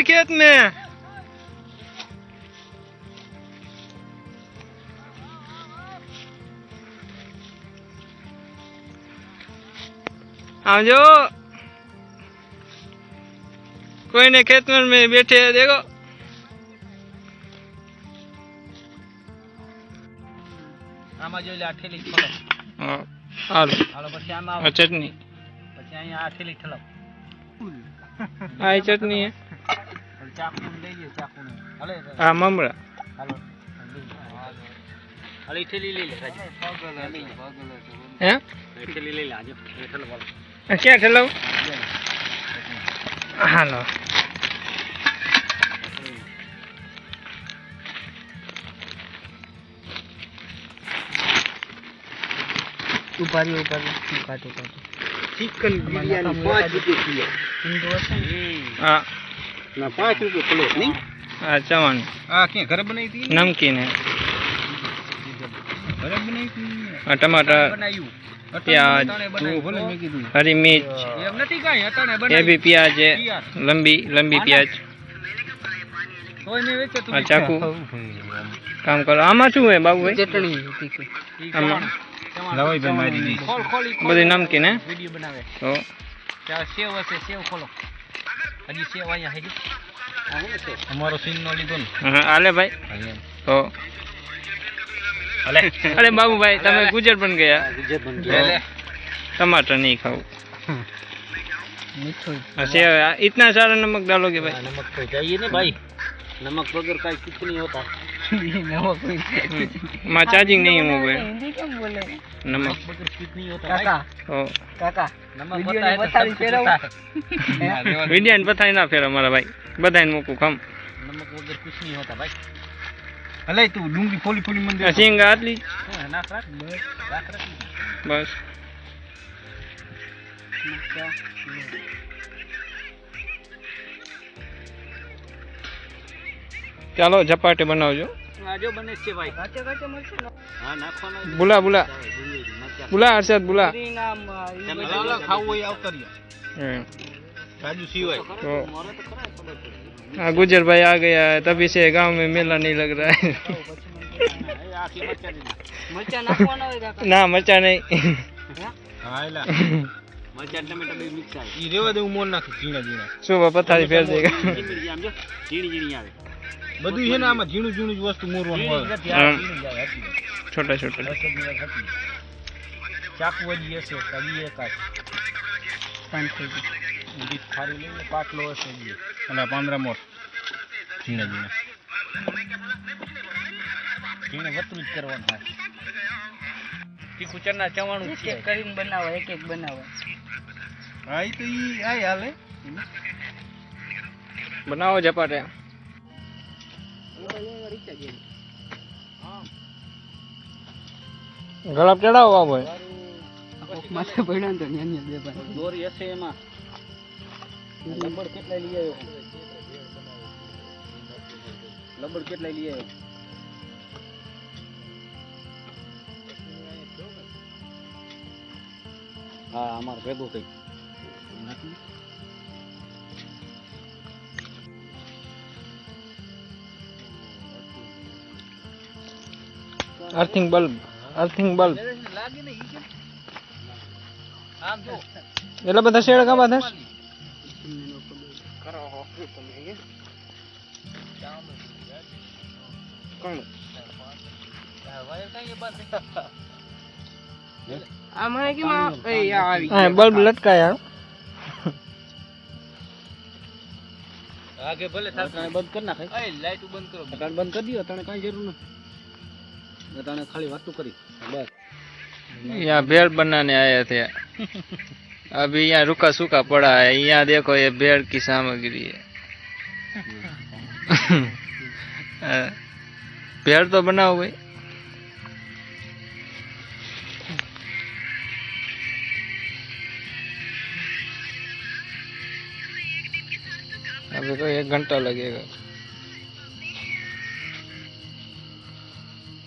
है खेत में। हाँ जो कोई ने खेत में बैठे है देखो। આમાં જોઈ લે આ ઠેલી ખોલો હાલો હાલો પછી આમાં આ ચટણી પછી અહીંયા આ ઠેલી ઠલપ આ ચટણી હે ચાકુ લઈ લે ચાકુ હાલે આ મમરા હાલો હાલે ઠેલી લઈ લે હે ઠેલી લઈ લે આજે ઠેલો બોલ ક્યાં ઠેલાવ હાલો ઉપાડી કાટો ચિકન બિરયાની 5 રૂપિયા કિલો હા ના 5 રૂપિયા પ્લેટ નહીં આ ચવાણ આ કે ઘરે બનાવી હતી નમકીન હે ઘરે બનાવી હતી આ ટમાટર બનાવ્યું प्याज हरी मिर्च ये भी प्याज है लंबी प्याज चाकू काम करो आमा शू है बाबू भाई चटनी बड़ी नमकीन है तो सेव हशे सेव खोलो हजी सेव अहीं है हमारो सीन नो लीधो ने हाँ आले भाई तो अरे बाबू भाई तमे गुजर बन गया टमाटर नहीं खाओ इतना सारा नमक डालोगे भाई नमक तो चाहिए ना भाई नमक बगैर का कुछ नहीं होता माँ चार्जिंग नहीं है मोबाइल नमक बगैर कुछ नहीं होता काका नमक होता है विडियन बताई ना फिर हमारा भाई बताई मुकू खम नमक बगैर कुछ नहीं होता भाई अले तू डूंगी फोली मंदिर सिंगा आटली नाख बस चलो झपाटे बनावजो आजो बने छे भाई काचे मरचे हां नाखવાનો बुला अरशद बुला તમે ખાવું હોય આવતરિયા राजू सीवाय तो हाँ गुजर भाई आ गया है तभी से गांव में मेला नहीं लग रहा है ना मरचा नहीं ई रेवा दे मोल नाख झीणा झीणा सुबह पथारी फेर देगा झीणी આવે બધું છે ને આમાં ઝીણું જ વસ્તુ મોરવાનું હોય छोटा ચાકુ વળી હશે કદી એકાદ ઊંધી થારી લઈને પાટલો હશે અને 15 મોટ ઝીણા વતરું જ કરવાનું થાય તીખું ચરના ચવાણું છે કરીને બનાવો એક બનાવો હા ઈ તો ઈ આય હાલે बनाओ झपाटे गला चढ़ाओ बाबू માથે પડ્યા તો ન્યા બે ભાઈ દોરી હશે એમાં લબડ કેટલા લઈ આવ્યો લબડ કેટલા લઈ આવ્યો હા અમાર ભેગો કઈ अर्थिंग बल्ब લાગે ને ઈ આમ જો એટલા બધા શેડ કા બાધા કરો હો તમે કોણ વાયર કઈ બાદ આ મને કે માં એ આવી હા બલ્બ લટકાયા આગે ભલે થાકણે બંધ કર નાખે એ લાઈટ બંધ કરો થાકણ બંધ કરી દિયો તને કાઈ જરૂર નથી તને ખાલી વાતું કરી બસ यहाँ भेड़ बनाने आए थे अभी यहाँ रुका सूखा पड़ा है यहाँ देखो ये भेड़ की सामग्री है भेड़ तो बनाओ भाई अभी तो 1 घंटा लगेगा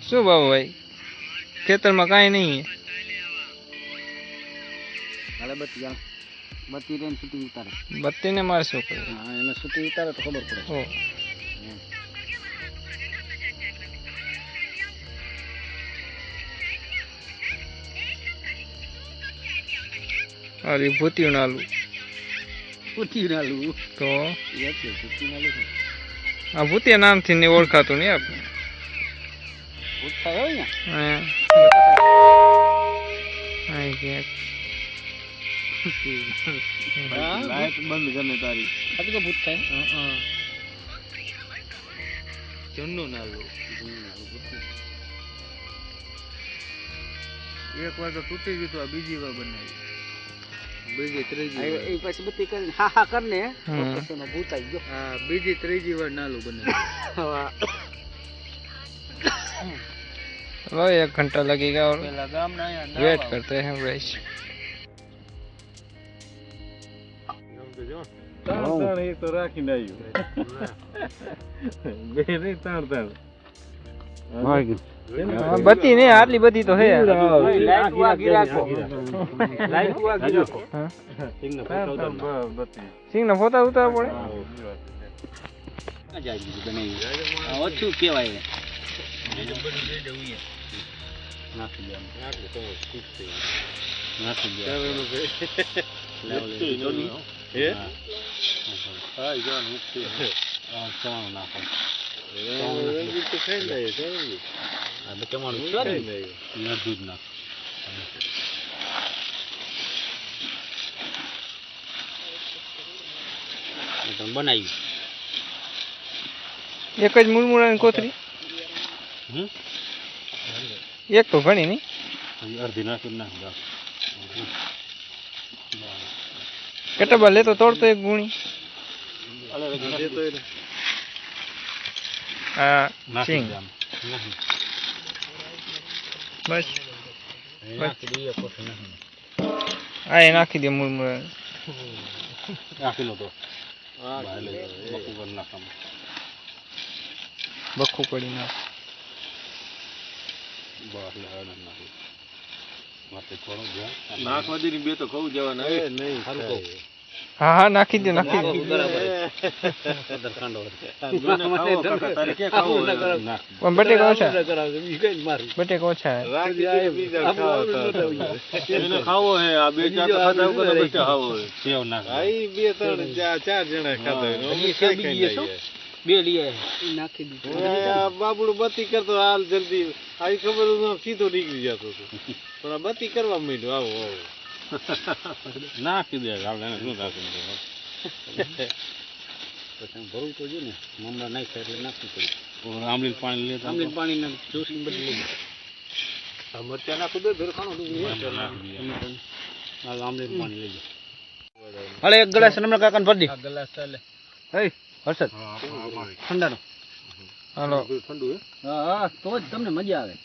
शू बाबू भाई खेतर में कहीं नहीं है બત્તી રેન શૂટિંગ ઉતારે. બત્તીને મારે શું કર્યું? હા એને શૂટિંગ ઉતારે તો ખબર પડે. ઓ અરે ભૂતિયું નાલું ભૂતી નાલું તો ભૂતી નાલું આ ભૂતિયા નામથી ને ઓળખાતું નહીં આપણે. ભૂત થાય હોય ને. લાઈટ બંધ કરીને તારી આ તો ભૂત થાય. જન્નું નાલું એક વાર તો તૂટી ગયું તો આ બીજી વાર બનાવી. બીજી ત્રીજી એ પછી બત્તી કરીને હા હા કરને પછી એમાં ભૂત આવી ગયો. હા બીજી ત્રીજી વાર નાલું बनाया. 1 घंटा लगेगा और वेट करते हैं गाइस. એક તો રાખીને આવ્યું. બત્તી ને આટલી બધી તો હે. સિંગ ના ફોટા ઉતારવા પડે. ઓછું કેવાય. બનાવ્યું એક જ મુરમુરાની કોથરી. એક તો ઘણી નહીં. અડધી નાખી નાખ. કેટલા બાર લેતો તોડતો એક ગુણી. હા સિંગ બસ હા એ નાખી દે મુરમુરા. નાખી લો તો બખું કરી નાખ. નાખવા દે બે તો કહું જવાના નહીં. હા હા નાખી દે નાખી દે. પણ બટેકા ઓછા. બટેકા ઓછા. ખાવો હે આ બે ચાર ખાધા વગર બચ્ચા ખાવો હે. સેવ નાખ. આઈ બે ત્રણ ચાર જણા ખાધા. બે લીએ નાખી દીધું. બાબુડો બત્તી કરતો હાલ જલ્દી આવી ખબર સીધો નીકળી જતો હતો પણ આ બત્તી કરવા માંડ્યો. આવો આવો નાખી દે આપણે શું નાખી ભરવું તો જો ને મમરા નાખ્યા એટલે નાખવું પડે. આમલી પાણી લે. આમલી પાણી જોશી બદલી લઈ મરચા નાખું દે ભેર ખાણું આમલી પાણી લઈ જાય. અરે એક ગ્લાસ નમરા કાકાને ભરી દે. આ ગ્લાસ ચાલે. હે હર્ષદ ઠંડાનો. હાલો ઠંડુ હે. હા તો જ તમને મજા આવે.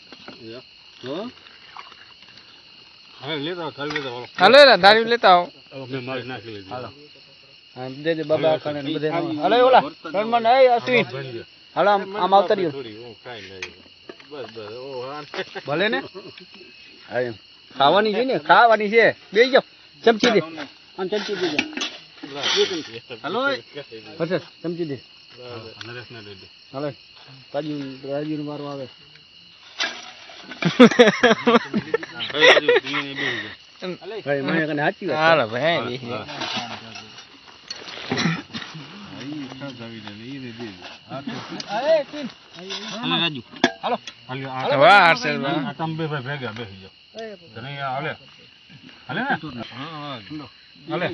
હા લેતા ખાલી લેતા હાલો ધારી લેતા આવો. મેં મારી નાખી લીધી. હાલો હા દે દે બાબા ખાને બધે. હાલો ઓલા રણમન એ અશ્વિન હાલો આમ આવતા રહ્યો. થોડી હું ખાઈ લઈ. બસ બસ ઓ હા ભલે ને હા એમ ખાવાની છે ને ખાવાની છે. બેસી જાઓ ચમચી દે આમ ચમચી દે. હાલો હર્ષદ ચમચી દે. નરેશ ને દે. હાલો રાજુ મારો આવે. ભાઈ મને કને સાચી વાત. હાલો ભાઈ રાજુ હાલો વાહ હર્ષદ વાહ. તમે બે ભાઈ ભેગા બેસી જાઓ. તને હાલે હાલે ને હાલે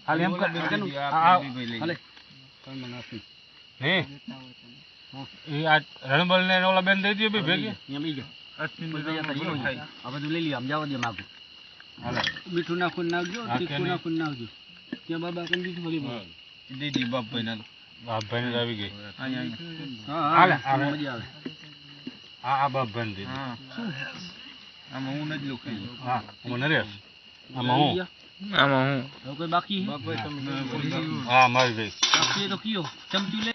હાલે એમ કર હાલે હે એ આ રણબલ ને ઓલા બેન દઈ દે બે ભેગી. અહીંયા બી ગયા. આ બધું લઈ લ્યો આમ જવા દે માગું. હાલે મીઠું નાખું નાખજો તીખું નાખું નાખજો. ત્યાં બાબા કઈ દીધું ફરી દીદી બાપભાઈ ના બાપભાઈ ને આવી ગઈ. હા હાલે મજા આવે. આ બાપભાઈ ને આમાં હું નથી લખી. હા હું નરેશ આમાં હું આમાં હું કોઈ બાકી હા મારી ભાઈ બાકી તો કયો ચમચું લે.